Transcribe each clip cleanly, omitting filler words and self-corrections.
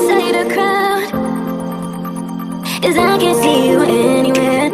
inside a crowd, 'cause I can't see you anywhere.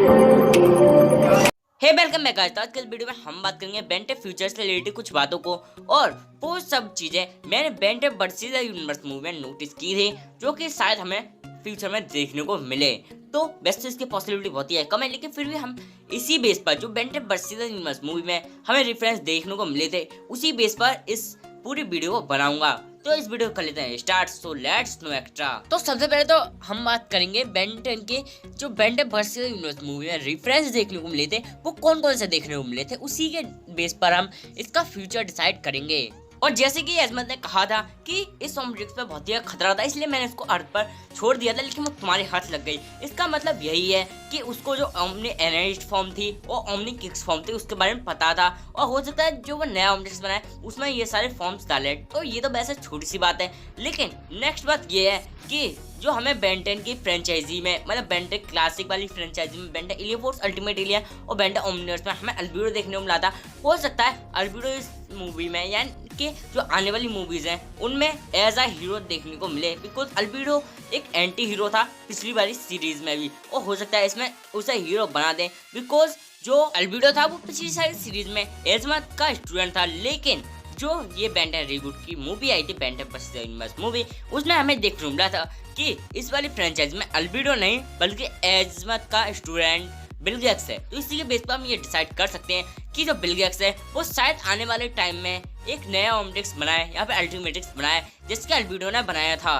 Hey welcome back guys. आज के इस video में हम बात करेंगे बेन 10 फ्यूचर से रिलेटेड कुछ बातों को, और वो सब चीजें मैंने Ben 10 versus the universe movie में नोटिस की थी, जो कि शायद हमें फ्यूचर में देखने को मिले। तो वैसे इसकी पॉसिबिलिटी बहुत ही है कम है, लेकिन फिर भी हम इसी बेस पर जो Ben 10 versus the universe movie में हमें रेफरेंस देखने को मिले थे, उसी बेस पर इस पूरी वीडियो को बनाऊंगा। तो इस वीडियो को कर लेते हैं start. So let's no extra. तो सबसे पहले तो हम बात करेंगे बेन 10 के जो Ben 10 versus the universe movie में रेफरेंस देखने को मिले थे, वो कौन कौन से देखने को मिले थे, उसी के बेस पर हम इसका फ्यूचर डिसाइड करेंगे। और जैसे कि अजमत ने कहा था कि इस ओमनिट्रिक्स पे बहुत ही खतरा था, इसलिए मैंने इसको अर्थ पर छोड़ दिया था, लेकिन वो तुम्हारे हाथ लग गई। इसका मतलब यही है कि उसको जो ओमनी एनर्जी फॉर्म थी वो ओमनी किक्स फॉर्म थी, उसके बारे में पता था, और हो सकता है जो वो नया ओमनिट्रिक्स बनाए उसमें ये सारे फॉर्म्स डाले। तो ये तो वैसे छोटी सी बात है, लेकिन नेक्स्ट बात ये है कि जो हमें बेन 10 की फ्रेंचाइजी में, मतलब बेन 10 क्लासिक वाली फ्रेंचाइजी में Ben 10 alien force ultimate alien और बेन 10 ओमनिवर्स में हमें अल्बेडो देखने को मिला था। हो सकता है अल्बेडो इस मूवी में, यानी कि जो आने वाली मूवीज हैं उनमें एज अ हीरो देखने को मिले, बिकॉज अल्बेडो एक एंटी हीरो था पिछली वाली सीरीज में भी, और हो सकता है इसमें उसे हीरो बना दें, बिकॉज जो अल्बेडो था वो पिछली सारी सीरीज में एजमत का स्टूडेंट था। लेकिन जो ये बेन 10 रिबूट की मूवी आई थी Ben 10 versus the universe movie, उसमें हमें देखने को मिला था कि इस वाली फ्रेंचाइज में अल्बेडो नहीं बल्कि एजमत का स्टूडेंट बिल गेट्स है। तो इसी के बेस पर हम ये डिसाइड कर सकते हैं कि जो बिल गेट्स है वो शायद आने वाले टाइम में एक नया ओमनिट्रिक्स बनाए या फिर अल्टीमेटिक्स बनाए, जिसके अल्बेडो ने बनाया था।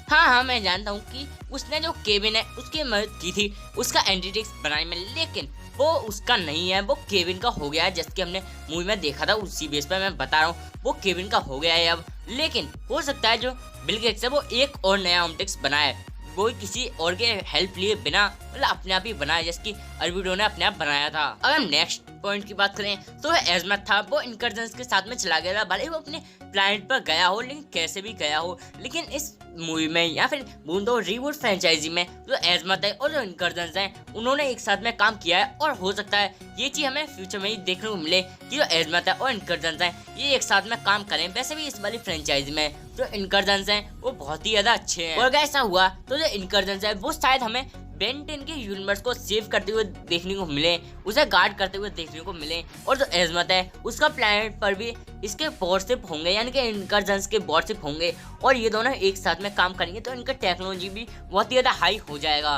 हाँ, मैं जानता हूँ कि उसने जो केविन है उसकी मदद की थी उसका एंटीट्रिक्स बनाने में, लेकिन वो उसका नहीं है, वो केविन का हो गया है। जैसे कि हमने मूवी में देखा था, उसी बेस पर मैं बता रहा हूँ, वो केविन का हो गया है अब। लेकिन हो सकता है जो बिल गेट्स है वो एक और नया ओमनिट्रिक्स बनाए, वो किसी और के हेल्प लिए बिना, मतलब अपने आप ही बनाया, जैसे कि अल्बेडो ने अपने आप बनाया था। अगर हम नेक्स्ट पॉइंट की बात करें तो एजमत था, वो इनकर्जन्स के साथ में चला गया था, भले वो अपने प्लैनेट पर गया हो, लेकिन कैसे भी गया हो, लेकिन इस मूवी में या फिर बूंदो रिबूट फ्रेंचाइजी में जो एजमत है और जो इनकर्जन्स हैं उन्होंने एक साथ में काम किया है, और हो सकता है ये चीज हमें फ्यूचर में ही देखने को मिले कि जो एजमत है और इनकर्जन्स हैं ये एक साथ में काम करें। वैसे भी इस वाली फ्रेंचाइजी में जो इनकर्जन्स हैं वो बहुत ही ज्यादा अच्छे हैं, और अगर ऐसा हुआ तो जो इनकर्जन्स है वो शायद हमें बेन 10 के यूनिवर्स को सेव करते हुए देखने को मिले, उसे गार्ड करते हुए देखने को मिले, और जो एजमत है उसका प्लैनेट पर भी इसके वॉरशिप होंगे, यानी कि इनकर्जन्स के वॉरशिप होंगे, और ये दोनों एक साथ में काम करेंगे तो इनका टेक्नोलॉजी भी बहुत ही ज़्यादा हाई हो जाएगा।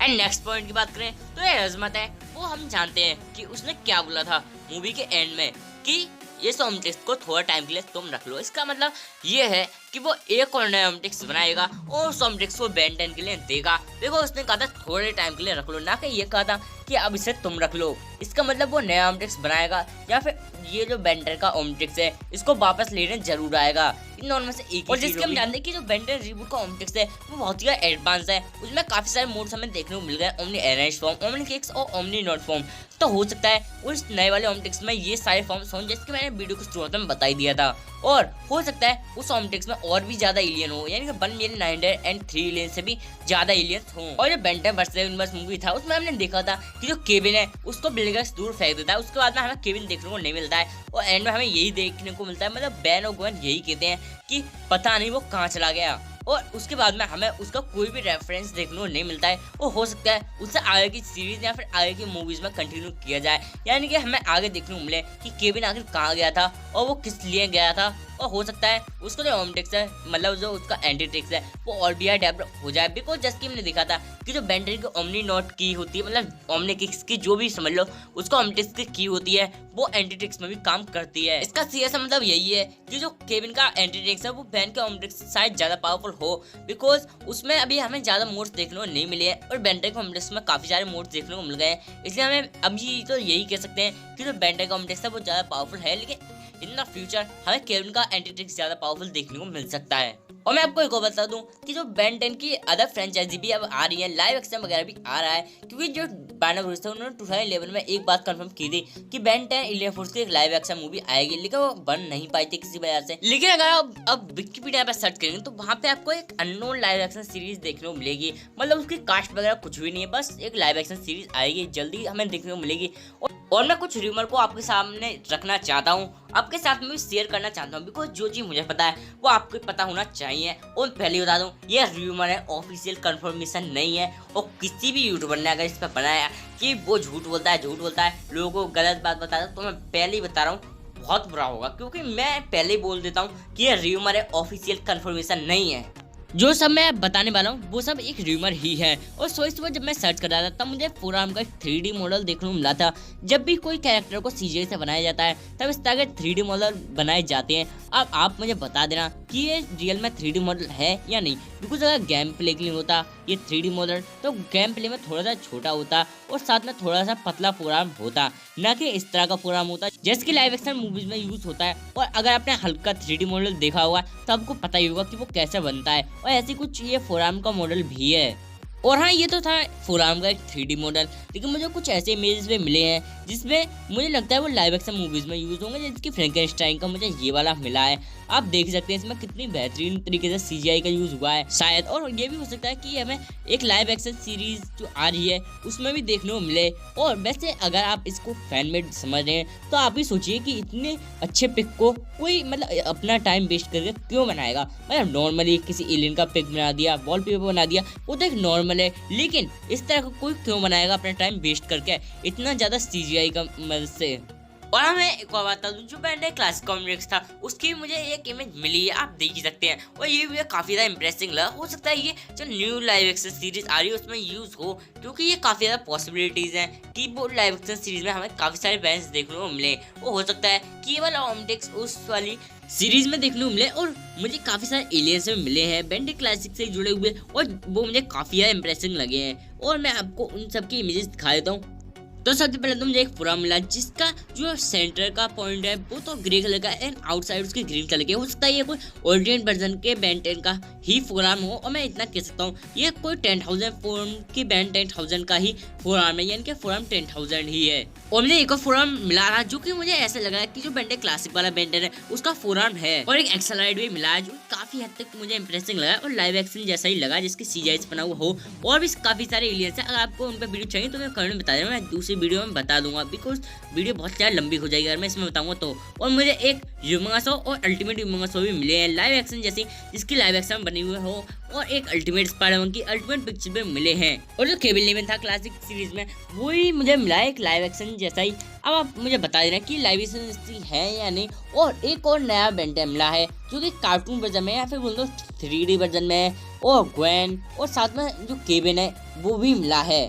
एंड नेक्स्ट पॉइंट की बात करें तो ये एजमत है, वो हम जानते हैं कि उसने क्या बोला था मूवी के एंड में कि ये ओमनिट्रिक्स को थोड़ा टाइम के लिए तुम रख लो। इसका मतलब ये है कि वो एक और नया ओमनिट्रिक्स बनाएगा और उस ओमनिट्रिक्स को बेन 10 के लिए देगा। देखो उसने कहा था थोड़े टाइम के लिए रख लो, ना कि ये कहा था कि अब इसे तुम रख लो। इसका मतलब वो नया ओमनिट्रिक्स बनाएगा या फिर ये जो बेन 10 का ओमनिट्रिक्स है इसको वापस लेने जरूर आएगा। इन दोनों में से एक, और जिसके हम जानते हैं कि जो बेन 10 रिबूट का ओमनिट्रिक्स है वो बहुत ही एडवांस है, उसमें काफी सारे मोड्स हमें देखने को मिल गए, omni energy form, omni kicks और ओमनी नॉट फॉर्म। तो हो सकता है उस नए वाले ओमनिट्रिक्स में ये सारे फॉर्म्स हों, जैसे कि मैंने वीडियो की शुरुआत में बता ही दिया था, और हो सकता है उस ओमनिट्रिक्स में और भी ज्यादा एलियन हो, यानी कि 1,903 एलियन से भी ज्यादा एलियंस हों। और जो Ben 10 versus the universe movie था उसमें हमने देखा था कि जो केविन है उसको बिल गेट्स दूर फेंक देता है, उसके बाद में हमें केविन देखने को नहीं मिलता है, और एंड में हमें यही देखने को मिलता है, मतलब बेन और ग्वेन यही कहते हैं कि पता नहीं वो कहाँ चला गया, और उसके बाद में हमें उसका कोई भी रेफरेंस देखने को नहीं मिलता है। और हो सकता है उससे आगे की सीरीज या फिर आगे की मूवीज में कंटिन्यू किया जाए, यानी कि हमें आगे देखने को मिले कि केविन आखिर कहाँ गया था और वो किस लिए गया था, और हो सकता है उसका जो ओमनिट्रिक्स है, मतलब जो उसका एंटीट्रिक्स है वो और भी डेवलप हो जाए, बिकॉज जैसे कि हमने देखा था कि जो बेन 10 की ओमनी नोट की होती है, मतलब ओमनी किक्स की जो भी समझ लो उसका ओमनिट्रिक्स की की होती है, वो एंटीट्रिक्स में भी काम करती है। इसका सीधा सा मतलब यही है कि जो केविन का एंटीट्रिक्स है वो बेन के ओमनिट्रिक्स से शायद ज्यादा पावरफुल हो, बिकॉज उसमें अभी हमें ज्यादा मोड्स देखने को नहीं मिले हैं, और बेन 10 के ओमनिट्रिक्स में काफी सारे मोड्स देखने को मिल गए हैं, इसलिए हमें अभी तो यही कह सकते हैं कि जो बेन 10 का ओमनिट्रिक्स है वो ज्यादा पावरफुल है, लेकिन इन द फ्यूचर हमें केविन का एंटीट्रिक्स ज्यादा पावरफुल देखने को मिल सकता है। और मैं आपको एक और बता दूं कि जो बेन 10 की अदर फ्रेंचाइजी भी अब आ रही है, लाइव एक्शन वगैरह भी आ रहा है, क्योंकि जो बैनर ब्रूस थे उन्होंने 2011 में एक बात कंफर्म की थी कि बेन 10 एलियन फोर्स की एक लाइव एक्शन मूवी आएगी, लेकिन वो बन नहीं पाई थी किसी वजह से। लेकिन अगर अब विकिपीडिया पे सर्च करेंगे तो वहाँ पे आपको एक अननोन लाइव एक्शन सीरीज देखने को मिलेगी, मतलब उसकी कास्ट वगैरह कुछ भी नहीं है, बस एक लाइव एक्शन सीरीज आएगी, जल्दी हमें देखने को मिलेगी। और मैं कुछ र्यूमर को आपके सामने रखना चाहता हूँ, आपके साथ में भी शेयर करना चाहता हूँ, बिकॉज जो चीज़ मुझे पता है वो आपको पता होना चाहिए। और पहले बता दूँ, ये रूमर है, ऑफिशियल कंफर्मेशन नहीं है। और किसी भी यूट्यूबर ने अगर इस पर बनाया कि वो झूठ बोलता है, लोगों को गलत बात बताता है, तो मैं पहले ही बता रहा हूँ बहुत बुरा होगा, क्योंकि मैं पहले ही बोल देता हूँ कि ये रूमर है, ऑफिशियल कंफर्मेशन नहीं है। जो सब मैं बताने वाला हूँ वो सब एक रूमर ही है। और सुबह जब मैं सर्च कर रहा था तब मुझे फोरम का 3D मॉडल देखने को मिला था। जब भी कोई कैरेक्टर को CGI से बनाया जाता है तब इस तरह के 3D मॉडल बनाए जाते हैं। अब आप मुझे बता देना कि ये रियल में 3D मॉडल है या नहीं, बिकॉज अगर गेम प्ले के लिए होता ये 3D मॉडल तो गेम प्ले में थोड़ा सा छोटा होता और साथ में थोड़ा सा पतला फोरम होता, ना कि इस तरह का फोरम होता जैसे कि लाइव एक्शन मूवीज में यूज होता है। और अगर आपने हल्का 3D मॉडल देखा होगा तो आपको पता ही होगा कि वो कैसे बनता है। और ऐसी कुछ ये फोरम का मॉडल भी है। और हाँ, ये तो था फोरम का एक 3D मॉडल, लेकिन मुझे कुछ ऐसे इमेजेस में मिले हैं जिसमें मुझे लगता है वो लाइव एक्शन मूवीज में यूज होंगे, जिसकी फ्रैंकेनस्टाइन का मुझे ये वाला मिला है। आप देख सकते हैं इसमें कितनी बेहतरीन तरीके से CGI का यूज हुआ है शायद। और ये भी हो सकता है कि हमें एक लाइव एक्शन सीरीज जो आ रही है उसमें भी देखने को मिले। और वैसे अगर आप इसको फैन मेड समझ रहे हैं तो आप ही सोचिए कि इतने अच्छे पिक को कोई मतलब अपना टाइम वेस्ट करके क्यों बनाएगा। मतलब नॉर्मली किसी एलियन का पिक बना दिया, वॉलपेपर बना दिया, वो तो एक नॉर्मल है, लेकिन इस तरह का कोई क्यों बनाएगा अपना टाइम वेस्ट करके इतना ज्यादा CGI का मदद से। और हमें एक और बता दूं, जो बैंड क्लासिक कॉमिक्स था उसकी मुझे एक इमेज मिली है, आप देख ही सकते हैं। और ये भी काफी ज्यादा इंप्रेसिंग लगा। हो सकता है ये जो न्यू लाइव एक्शन सीरीज आ रही है उसमें यूज हो, क्योंकि ये काफी ज्यादा पॉसिबिलिटीज हैं कि वो लाइव एक्शन सीरीज में हमें काफी सारे बैंड्स देखने को मिले। वो हो सकता है कि ये वाला ऑम्टेक्स उस वाली सीरीज में देखने को मिले। और मुझे काफी सारे एलियंस में मिले हैं बैंड क्लासिक से जुड़े हुए, और वो मुझे काफी ज्यादा इंप्रेसिंग लगे हैं। और मैं आपको उन सबकी इमेजेस दिखा देता हूँ। तो सबसे पहले तो मुझे एक फोरम मिला जिसका जो सेंटर का पॉइंट है वो तो ग्रे कलर का एंड आउटसाइड उसके ग्रीन कलर के। हो सकता है ये कोई ओरिजिनल वर्जन के Ben 10 का ही फोरम हो। और मैं इतना कह सकता हूँ ये कोई 10,000 फोरम की Ben 10,000 का ही फोरम है, यानी कि फोरम 10,000 ही है। और मुझे एक और फोरम मिला रहा जो कि मुझे ऐसा लग रहा है कि जो Ben 10 क्लासिक वाला Ben 10 है उसका फोरम है। और एक एक्सलाइड भी मिला है जो काफी हद तक मुझे इंप्रेसिंग लगा और लाइव एक्शन जैसा ही लगा, जिसकी CGI से बना हुआ हो। और भी काफी सारे एलियंस है। अगर आपको उन पर वीडियो चाहिए तो मैं कमेंट में बता देना, मैं दूसरी वीडियो में बता दूंगा, बिकॉज वीडियो बहुत ज़्यादा लंबी हो जाएगी अगर मैं इसमें बताऊंगा तो। और मुझे एक ह्यूमंगस और अल्टीमेट ह्यूमंगस भी मिले हैं लाइव एक्शन जैसी, जिसकी लाइव एक्शन बनी हुई हो। और एक अल्टीमेट स्पाइडरमैन की अल्टीमेट पिक्चर में मिले हैं। और जो केबल नेवन था क्लासिक सीरीज में वही मुझे मिला है एक लाइव एक्शन जैसा ही। अब आप मुझे बता देना कि लाइव एक्शन है या नहीं। और एक और नया Ben 10 मिला है जो कि कार्टून वर्जन में या फिर बोल दो 3D वर्जन में है। और ग्वेन और साथ में जो केबिन है वो भी मिला है।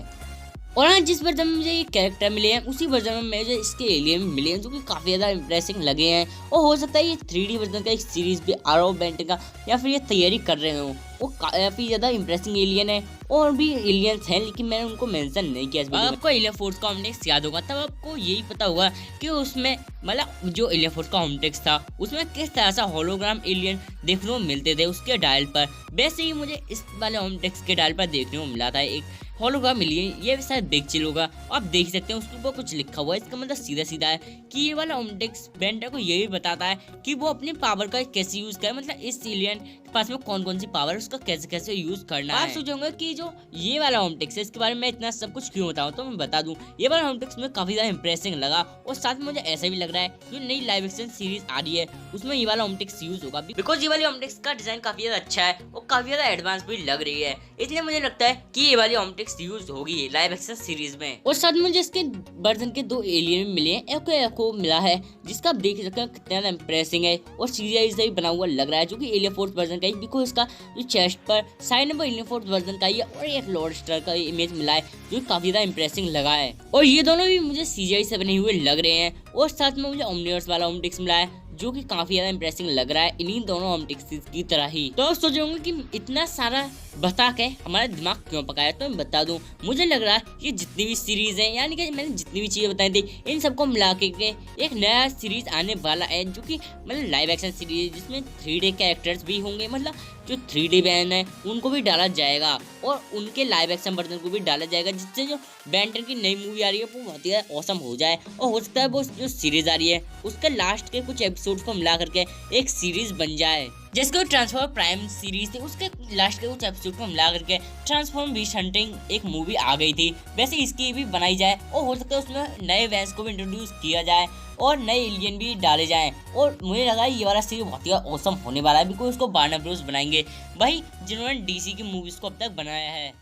और हाँ, जिस वर्जन में मुझे ये कैरेक्टर मिले हैं उसी वर्जन में मुझे इसके एलियन मिले हैं जो कि काफ़ी ज़्यादा इंप्रेसिंग लगे हैं। और हो सकता है ये 3D वर्जन का एक सीरीज भी आ रहा हो Ben 10 का, या फिर ये तैयारी कर रहे हो। वो काफ़ी ज़्यादा इंप्रेसिंग एलियन है। और भी एलियंस हैं लेकिन मैंने उनको मेंशन नहीं किया। आपको एलियन फोर्स का ऑम्टेक्स याद होगा तब आपको यही पता होगा कि उसमें मतलब जो एलियन फोर्स का ऑम्टेक्स था उसमें किस तरह से होलोग्राम एलियन देखने को मिलते थे उसके डायल पर। वैसे ही मुझे इस वाले ऑम्टेक्स के डायल पर देखने को मिला था एक होलोग्राम एलियन। ये शायद बिग चिल होगा, आप देख सकते हैं उसके ऊपर कुछ लिखा हुआ है। इसका मतलब सीधा सीधा है कि ये वाला ऑम्टेक्स Ben 10 को यही बताता है कि वो अपनी पावर का कैसे यूज करे, मतलब इस एलियन के पास में कौन कौन सी पावर है उसका कैसे कैसे यूज करना है। आप सोचोगे कि जो ये वाला ऑम्टेक्स है इसके बारे में मैं इतना सब कुछ क्यों बताऊं, तो मैं बता दूं ये वाला ऑम्टेक्स में काफी ज्यादा इंप्रेसिंग लगा। और साथ में मुझे ऐसा भी लग रहा है जो नई लाइव एक्शन सीरीज आ रही है उसमें ये वाला ऑम्टेक्स यूज होगा, बिकॉज ये वाली ऑम्टेक्स का डिजाइन काफी ज्यादा अच्छा है और काफी ज्यादा एडवांस भी लग रही है। इसलिए मुझे लगता है कि ये वाली ऑम्टेक्स यूज होगी लाइव एक्शन सीरीज में। और साथ में मुझे इसके वर्जन के 2 एलियन मिले हैं। एको मिला है जिसका आप देख सकते हैं कितना इंप्रेसिंग है और CGI से भी बना हुआ लग रहा है, जो कि एलियन फोर्स वर्जन का ही, बिकॉज इसका जो चेस्ट पर side number alien force version का ही है। और एक लॉर्ड स्टार का इमेज मिला है जो काफी ज्यादा इंप्रेसिंग लगा है। और ये दोनों भी मुझे CGI से बने हुए लग रहे हैं। और साथ में मुझे ओमनिवर्स वाला ऑम्टेक्स मिला है जो कि काफी ज्यादा इंप्रेसिंग लग रहा है इन्हीं दोनों ऑम्टेक्स की तरह ही। तो सोचोगे कि इतना सारा बता के हमारा दिमाग क्यों पकाया, तो मैं बता दूं मुझे लग रहा है ये जितनी भी सीरीज है, यानी कि मैंने जितनी भी चीजें बताई थी इन सबको मिला के एक नया सीरीज आने वाला है जो कि मतलब लाइव एक्शन सीरीज जिसमें 3D कैरेक्टर्स भी होंगे, मतलब जो 3D बैन है उनको भी डाला जाएगा और उनके लाइव एक्शन वर्जन को भी डाला जाएगा, जिससे जो Ben 10 की नई मूवी आ रही है वो बहुत ही औसम हो जाए। और हो सकता है वो जो सीरीज आ रही है उसके लास्ट के कुछ एपिसोड को मिला करके एक सीरीज बन जाए। जिसको ट्रांसफॉर्म प्राइम सीरीज थी उसके लास्ट के कुछ एपिसोड को मिला करके ट्रांसफॉर्म बीस्ट हंटिंग एक मूवी आ गई थी। वैसे इसकी भी बनाई जाए और हो सकता है उसमें नए वैंस को भी इंट्रोड्यूस किया जाए और नए एलियन भी डाले जाएं। और मुझे लगा ये वाला सीरीज बहुत ही ऑसम होने वाला है, बिकॉज उसको वार्नर ब्रोस बनाएंगे, भाई जिन्होंने डीसी की मूवीज को अब तक बनाया है।